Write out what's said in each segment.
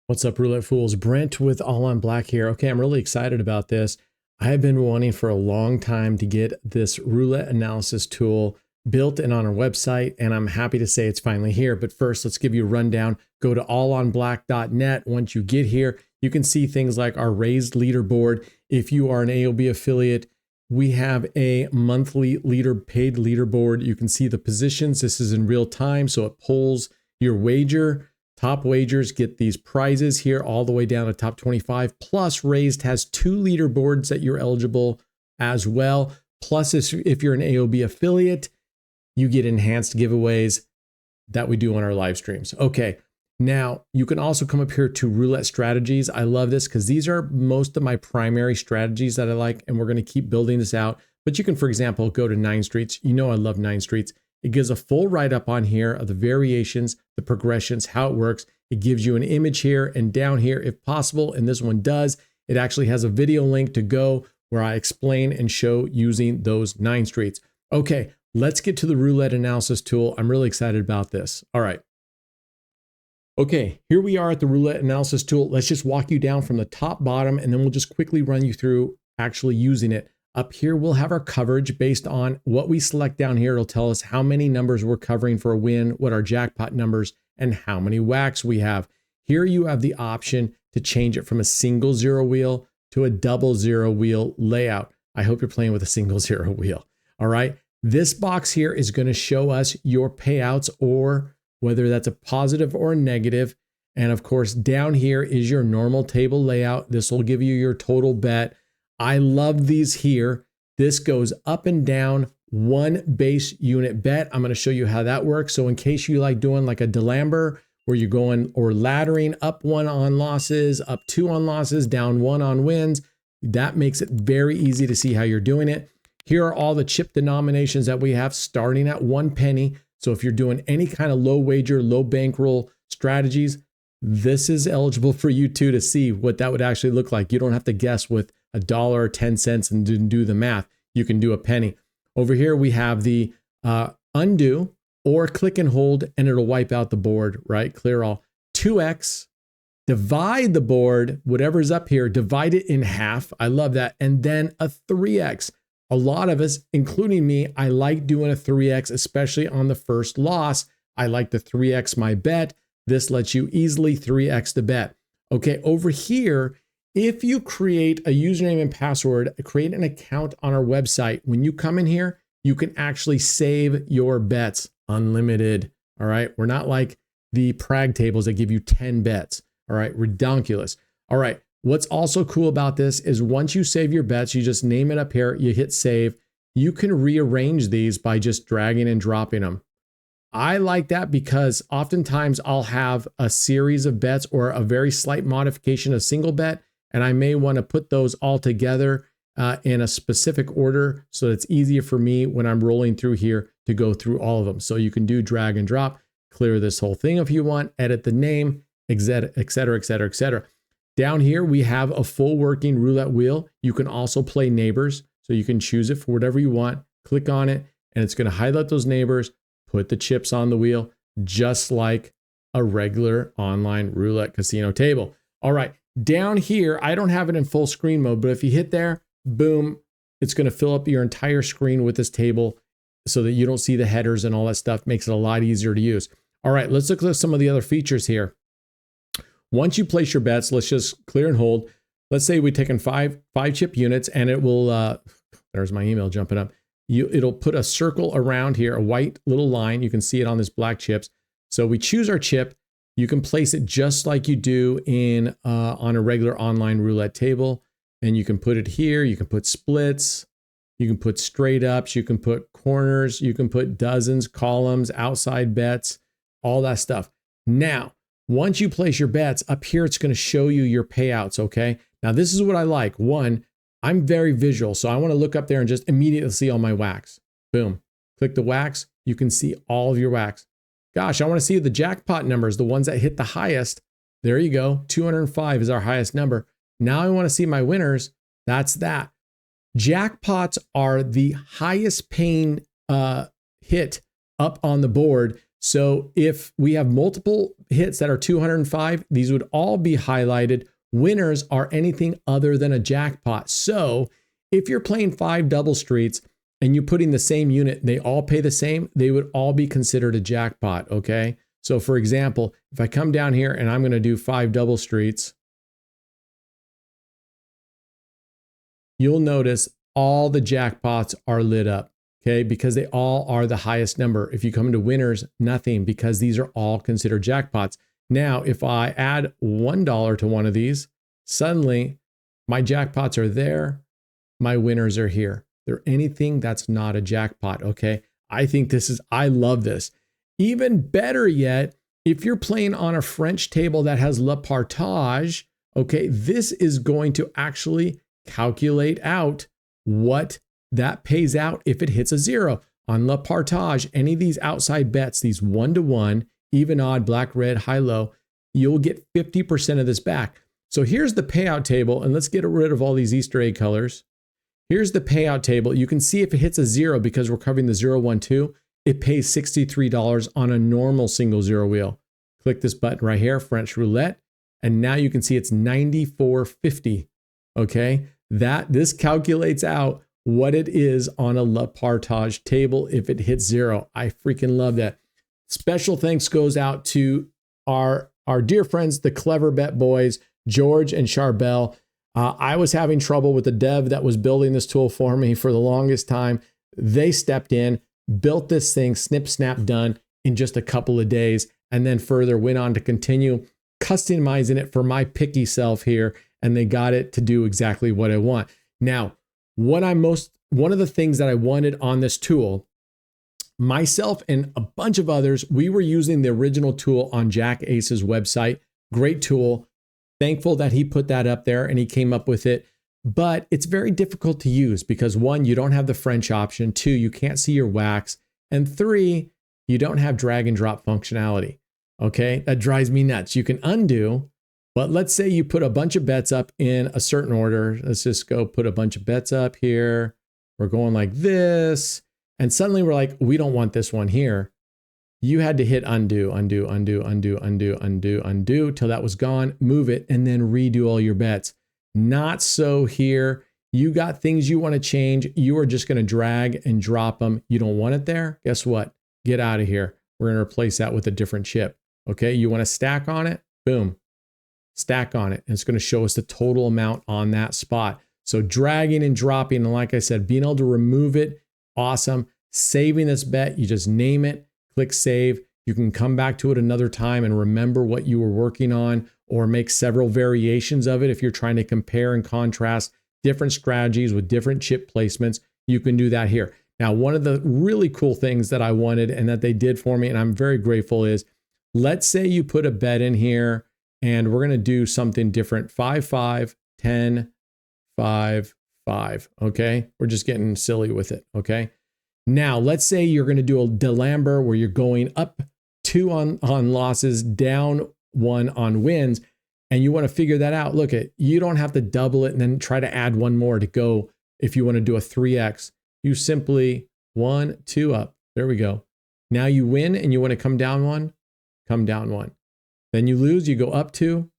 What's up, Roulette Fools? Brent with All on Black here. Okay, I'm really excited about this. I have been wanting for a long time to get this roulette analysis tool built and on our website, and I'm happy to say it's finally here. But first, let's give you a rundown. Go to allonblack.net. Once you get here, you can see things like our raised leaderboard. If you are an AOB affiliate, we have a monthly paid leaderboard. You can see the positions. This is in real time, so it pulls your wager. Top wagers get these prizes here all the way down to top 25. Plus, Raised has 2 leaderboards that you're eligible as well. Plus, if you're an AOB affiliate, you get enhanced giveaways that we do on our live streams. Okay, now you can also come up here to roulette strategies. I love this because these are most of my primary strategies that I like, and we're going to keep building this out. But you can, for example, go to 9 Streets. You know I love 9 Streets. It gives a full write-up on here of the variations, the progressions, how it works. It gives you an image here and down here if possible, and this one does. It actually has a video link to go where I explain and show using those 9 Streets. Okay, let's get to the roulette analysis tool. I'm really excited about this. All right. Okay, here we are at the roulette analysis tool. Let's just walk you down from the top, bottom, and then we'll just quickly run you through actually using it. Up here, we'll have our coverage based on what we select down here. It'll tell us how many numbers we're covering for a win, what our jackpot numbers, and how many whacks we have. Here you have the option to change it from a single 0 wheel to a double 0 wheel layout. I hope you're playing with a single 0 wheel. All right. This box here is going to show us your payouts, or whether that's a positive or a negative. And of course, down here is your normal table layout. This will give you your total bet. I love these here. This goes up and down 1 base unit bet. I'm going to show you how that works. So in case you like doing like a DeLamber where you're going or laddering up 1 on losses, up 2 on losses, down 1 on wins, that makes it very easy to see how you're doing it. Here are all the chip denominations that we have starting at 1 penny. So if you're doing any kind of low wager, low bankroll strategies, this is eligible for you too to see what that would actually look like. You don't have to guess with $1 or 10 cents and do the math. You can do a penny. Over here, we have the undo or click and hold, and it'll wipe out the board, right? Clear all. 2x, divide the board, whatever's up here, divide it in half. I love that. And then a 3x. A lot of us, including me, I like doing a 3x, especially on the first loss. I like to 3x my bet. This lets you easily 3x the bet. Okay, over here, if you create a username and password, create an account on our website, when you come in here, you can actually save your bets unlimited. All right. We're not like the Prague tables that give you 10 bets. All right. Redonkulous. All right. What's also cool about this is once you save your bets, you just name it up here, you hit save. You can rearrange these by just dragging and dropping them. I like that because oftentimes I'll have a series of bets or a very slight modification, a single bet, and I may want to put those all together in a specific order so it's easier for me when I'm rolling through here to go through all of them. So you can do drag and drop, clear this whole thing if you want, edit the name, et cetera, et cetera, et cetera. Down here, we have a full working roulette wheel. You can also play neighbors. So you can choose it for whatever you want, click on it, and it's going to highlight those neighbors, put the chips on the wheel, just like a regular online roulette casino table. All right. Down here, I don't have it in full screen mode, but if you hit there, boom, it's going to fill up your entire screen with this table so that you don't see the headers and all that stuff. Makes it a lot easier to use. All right, let's look at some of the other features here. Once you place your bets, let's just clear and hold. Let's say we've taken five chip units, and it will, there's my email jumping up. It'll put a circle around here, a white little line. You can see it on this black chips. So we choose our chip. You can place it just like you do in on a regular online roulette table. And you can put it here. You can put splits. You can put straight ups. You can put corners. You can put dozens, columns, outside bets, all that stuff. Now, once you place your bets, up here, it's going to show you your payouts, okay? Now, this is what I like. One, I'm very visual, so I want to look up there and just immediately see all my whacks. Boom. Click the whacks. You can see all of your whacks. Gosh, I want to see the jackpot numbers, the ones that hit the highest. There you go. 205 is our highest number. Now I want to see my winners. That's that. Jackpots are the highest paying hit up on the board. So if we have multiple hits that are 205, these would all be highlighted. Winners are anything other than a jackpot. So if you're playing 5 double streets and you're putting the same unit, they all pay the same, they would all be considered a jackpot, okay? So for example, if I come down here and I'm going to do 5 double streets, you'll notice all the jackpots are lit up, okay? Because they all are the highest number. If you come to winners, nothing, because these are all considered jackpots. Now, if I add $1 to one of these, suddenly my jackpots are there, my winners are here. They're anything that's not a jackpot, okay? I love this. Even better yet, if you're playing on a French table that has le partage, okay, this is going to actually calculate out what that pays out if it hits a 0. On le partage, any of these outside bets, these 1-to-1, even odd, black, red, high, low, you'll get 50% of this back. So here's the payout table, and let's get rid of all these Easter egg colors. Here's the payout table. You can see if it hits a 0, because we're covering the 0, 1, 2, it pays $63 on a normal single 0 wheel. Click this button right here, French roulette, and now you can see it's $94.50. Okay, this calculates out what it is on a le partage table if it hits 0. I freaking love that. Special thanks goes out to our dear friends, the Clever Bet Boys, George and Charbel. I was having trouble with the dev that was building this tool for me for the longest time. They stepped in, built this thing, snip, snap, done in just a couple of days, and then further went on to continue customizing it for my picky self here, and they got it to do exactly what I want. Now, one of the things that I wanted on this tool, myself and a bunch of others, we were using the original tool on Jack Ace's website. Great tool. Thankful that he put that up there and he came up with it. But it's very difficult to use because 1, you don't have the French option. 2, you can't see your wax. And 3, you don't have drag and drop functionality. Okay, that drives me nuts. You can undo, but let's say you put a bunch of bets up in a certain order. Let's just go put a bunch of bets up here. We're going like this. And suddenly we're like, we don't want this one here. You had to hit undo, undo, undo, undo, undo, undo, undo till that was gone. Move it and then redo all your bets. Not so here. You got things you want to change. You are just going to drag and drop them. You don't want it there. Guess what? Get out of here. We're going to replace that with a different chip. Okay. You want to stack on it? Boom. Stack on it. And it's going to show us the total amount on that spot. So dragging and dropping. And like I said, being able to remove it. Awesome. Saving this bet. You just name it. Click save. You can come back to it another time and remember what you were working on, or make several variations of it. If you're trying to compare and contrast different strategies with different chip placements, you can do that here. Now, one of the really cool things that I wanted and that they did for me, and I'm very grateful, is let's say you put a bet in here and we're going to do something different. 5, 5, 10, 5, 5. Okay. We're just getting silly with it. Okay. Now, let's say you're going to do a Delamber where you're going up 2 on losses, down 1 on wins, and you want to figure that out. Look, you don't have to double it and then try to add 1 more to go. If you want to do a 3x, you simply 1, 2 up. There we go. Now you win and you want to come down 1, come down 1. Then you lose, you go up 2,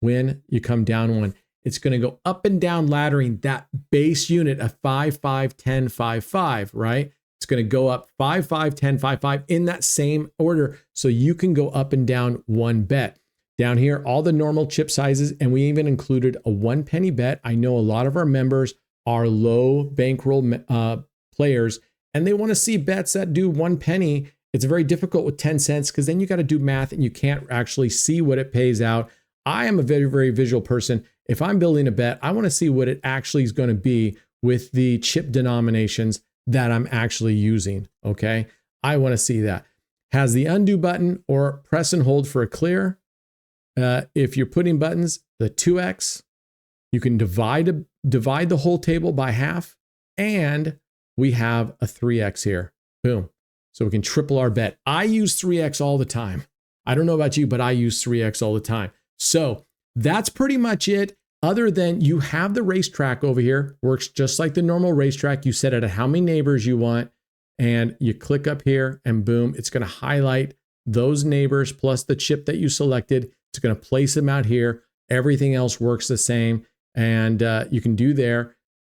win, you come down 1. It's going to go up and down laddering that base unit of 5, 5, 10, 5, 5, right? It's going to go up 5, 5, 10, 5, 5 in that same order. So you can go up and down 1 bet. Down here, all the normal chip sizes, and we even included a 1 penny bet. I know a lot of our members are low bankroll players, and they want to see bets that do 1 penny. It's very difficult with 10 cents because then you got to do math and you can't actually see what it pays out. I am a very, very visual person. If I'm building a bet, I want to see what it actually is going to be with the chip denominations that I'm actually using. Okay. I want to see that. Has the undo button or press and hold for a clear. If you're putting buttons, the 2x, you can divide the whole table by half, and we have a 3x here. Boom. So we can triple our bet. I use 3x all the time. I don't know about you, but I use 3x all the time. So that's pretty much it. Other than you have the racetrack over here, works just like the normal racetrack. You set it at how many neighbors you want. and you click up here and boom, it's going to highlight those neighbors plus the chip that you selected. It's going to place them out here. Everything else works the same, and you can do there.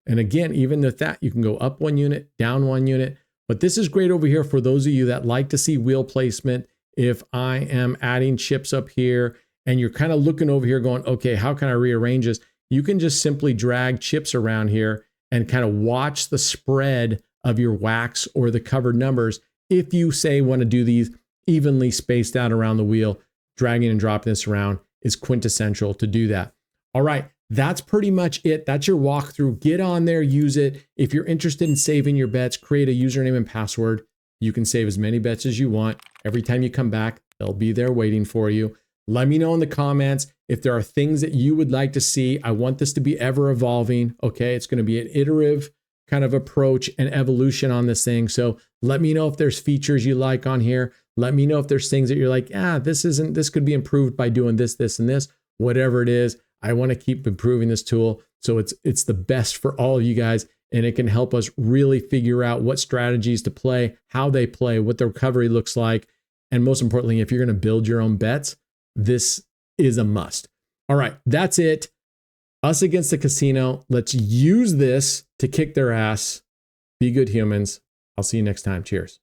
And again, even with that, you can go up 1 unit, down 1 unit. But this is great over here for those of you that like to see wheel placement. If I am adding chips up here and you're kind of looking over here going, okay, how can I rearrange this? You can just simply drag chips around here and kind of watch the spread of your wax or the covered numbers. If you say want to do these evenly spaced out around the wheel, dragging and dropping this around is quintessential to do that. All right, that's pretty much it. That's your walkthrough. Get on there, use it. If you're interested in saving your bets, create a username and password. You can save as many bets as you want. Every time you come back, they'll be there waiting for you. Let me know in the comments if there are things that you would like to see. I want this to be ever evolving. Okay, it's going to be an iterative kind of approach and evolution on this thing. So let me know if there's features you like on here. Let me know if there's things that you're like, this could be improved by doing this, this, and this, whatever it is. I want to keep improving this tool. So it's the best for all of you guys, and it can help us really figure out what strategies to play, how they play, what the recovery looks like. And most importantly, if you're going to build your own bets, this is a must. All right, that's it. Us against the casino. Let's use this to kick their ass. Be good humans. I'll see you next time. Cheers.